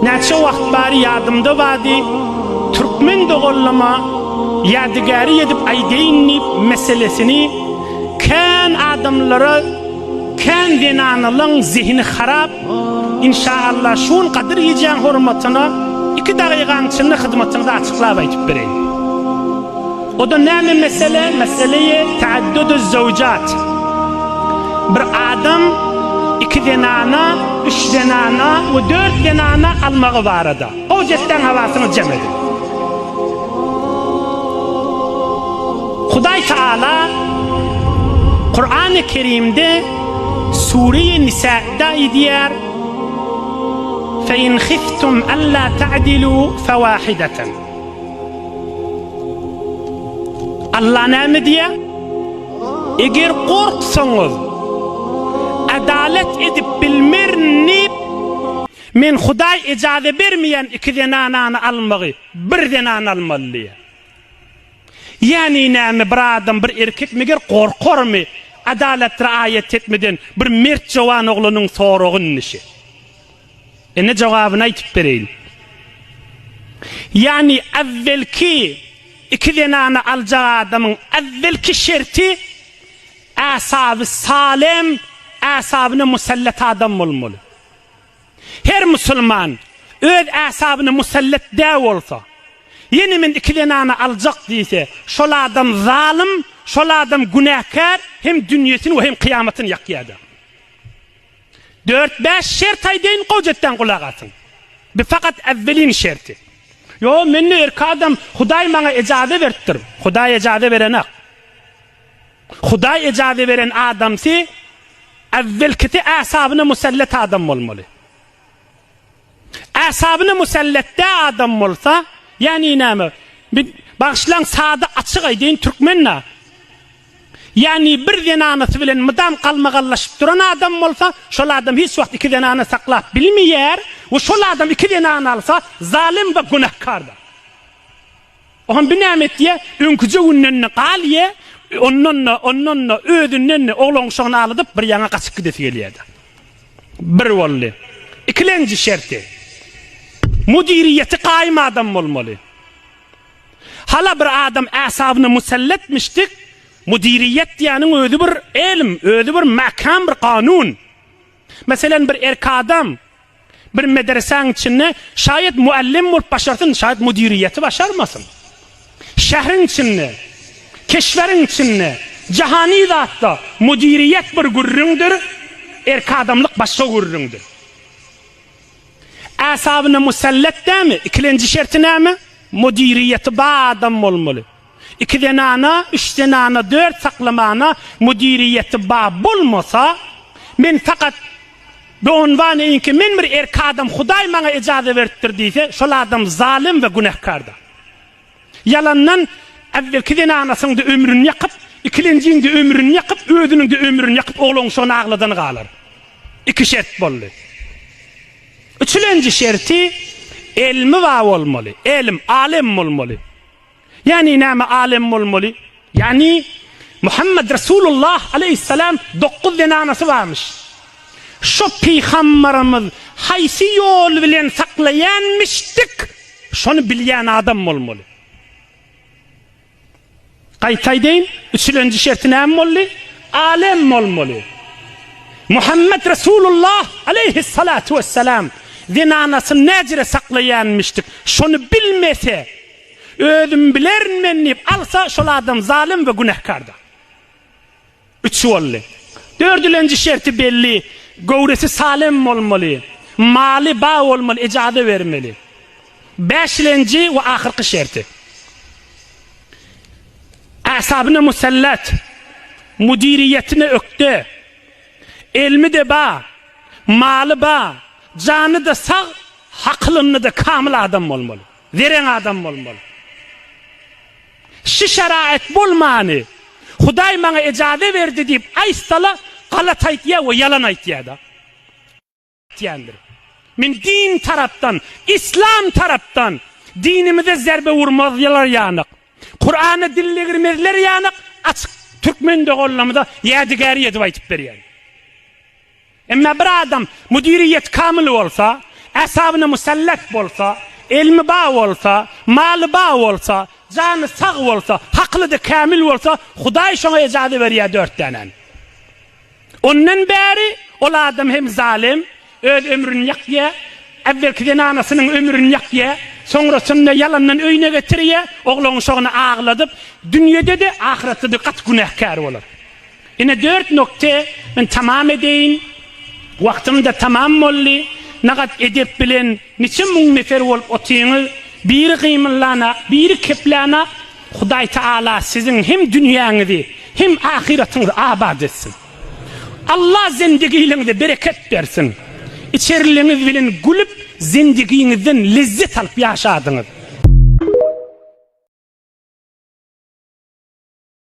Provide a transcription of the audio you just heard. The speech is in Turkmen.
Näçe wagt bari ýadymda bady Türkmen dogollama ýadigäri edip aýdaýynny meselesini kän adamlara kän denanylyň zihni harap inşallah şun qadyr ýejen hormatyna 2 dagygaň içinde hyzmatyňda açyklap aýtyp bereýin. O da näme mesele? Meseleyi taadduduz zawjat. Bir adam 2 denana, 3 denana ve 4 denana almagy barada. O jetten hawasyny jem edin. Hudaý Taala Kur'an-ı Kerim'de Sure-i Nisa'da diýär: "Fe-in khiftum alla ta'dilu fawahidatan." Allah näme diýär? Eger korksaňyz, adalet edip bilmernip, men Hudaý ejaze bermeýän 2 denanany almagy, 1 denany almaly. Yani näme bir adam, bir erkek meger korkarmy adalet riayet etmeden bir mert jowan oglanyň soragyny nişi? Ene jogabyny aýtyp bereýin. Yani evvelki 2 denany aljak adamyň evvelki şerti asaby salem, asabyna musallat adam bolmaly. Her musulman öz asabyna musallat dä bolsa, yeni men 2 denany aljak diýse, şol adam zalim, şol adam günahkar, hem dünýesini we hem kıyamatyny ýakýardy. 4-5 şert aýdyn gojetden gulak atyn. Bir fakat evvelin şerti. Yo men erki adam Hudaý maňa ejaze beripdir. Hudaý ejaze berenek. Hudaý ejaze beren adamsy evvelkiti asabyna musallat adam bolmaly. Asabyna musallatda adam bolsa, yani näme? Başlaň sady açyk aýdyn türkmenna. Yani 1 denanysy bilen mydam kalmagallaşyp duran adam bolsa, şol adam hiç wagt 2 denany saklap bilmeýär, we şol adam 2 denany alsa zalim we günahkardır. Ohan binämet diye öňküje günneni galye, ondan ödünden oglan şoňa alyp bir ýaňa gaçyp gidesi gelýärdi. Bir bolly. İkilenji şerti. Mudiriyeti qaýym adam bolmaly. Hala bir adam asabyny musallatmışdyk. Mudiriyet diýäniň özü bir ilm, özü bir makam, bir kanun. Meselen bir erki adam bir medreseň içinde şayet muallim bolup başarsyn, şayet mudiriyeti başarmasyn. Şähriň içinde, keşweriň içinde, jahany zatda mudiriyet bir gurrundur, erki adamlyk başga gurrundur. Asabyna musallat dämi? İkilenji şerti näme? Mudiriyeti ba adam bolmaly. 2 denana, 3 denana, 4 saklamana mudiriyeti ba bolmasa, men fakat bu unvan eýinki men bir erki adam Hudaý maňa ejaze beripdir diýse, şol adam zalim we günahkardır. Yalandan evvelki denanasyň da ömrüni ýakyp, ikilenjiň de ömrüni ýakyp, özüniň de ömrüni ýakyp oglan şonu agladan galar. 2 şert boldy. Üçlenji şerti ilmi ba bolmaly. Ilm, alim bolmaly. Yani näme alim bolmaly? Yani Muhammed Resulullah aleyhisselam 9 denanasy barmyş. Şo peýgamberimiz haýsy ýol bilen saklaýanmyşdyk, şonu bilýän adam bolmaly. Gaýtaýdyn, üçlenji şerti näme bolly? Alim bolmaly. Muhammed Resulullah aleyhissalatu vesselam denanasyny näjere saklaýanmyşdyk, şonu bilmese, özüm bilermen deyip alsa şol adam zalim ve günahkardır. 3 bolly. 4-lenji şerti belli. Gowresi salim bolmaly. Mali ba bolmaly, ejaze bermeli. 5-lenji we ahyrky şerti. Asabyna musallat. Mudiriyetine ökde. Ilmi de ba. Mali ba. Jany da sag, haklyny da kamil adam bolmaly. Veren adam bolmaly. Şu şerait bolmany, Hudaý maňa ejaze berdi diýip aýstala galat aýtýar we yalan aýtýar da. Men din tarapdan, İslam tarapdan dinimize zerbe vurmazlar ýanyk. Kur'an'a dillegirmezler ýanyk, açyk türkmen dogollamyda ýadigäri edip aýtyp berýär. Emma bir adam mudiriyet kamil bolsa, asabına musallak bolsa, elmi bağ olsa, malı bağ olsa, canı sağ olsa, haklı da kamil olsa, Huday şuna icadı veriyor 4 tane. Ondan beri ol adam hem zalim, öz ömrünü yakya, evvelki anasının ömrünü yakya, sonrasında yalandan öyüne getiriyor, oğlunun şoğunu ağladıp, dünyada da ahirette de kat günahkar olur. Yine 4 nokta ben tamam edeyim, vaktim de tamam oldu, nagat edip bilen, niçin mun nefer olup otuyunu, bir kıyımlana, bir keplana, Huday Teala sizin hem dünyanızı, hem ahiretinizi abad etsin. Allah zindigiğinize bereket versin. İçeriliğiniz bilen gülüp zindigiğinizden lezzet alıp yaşadınız.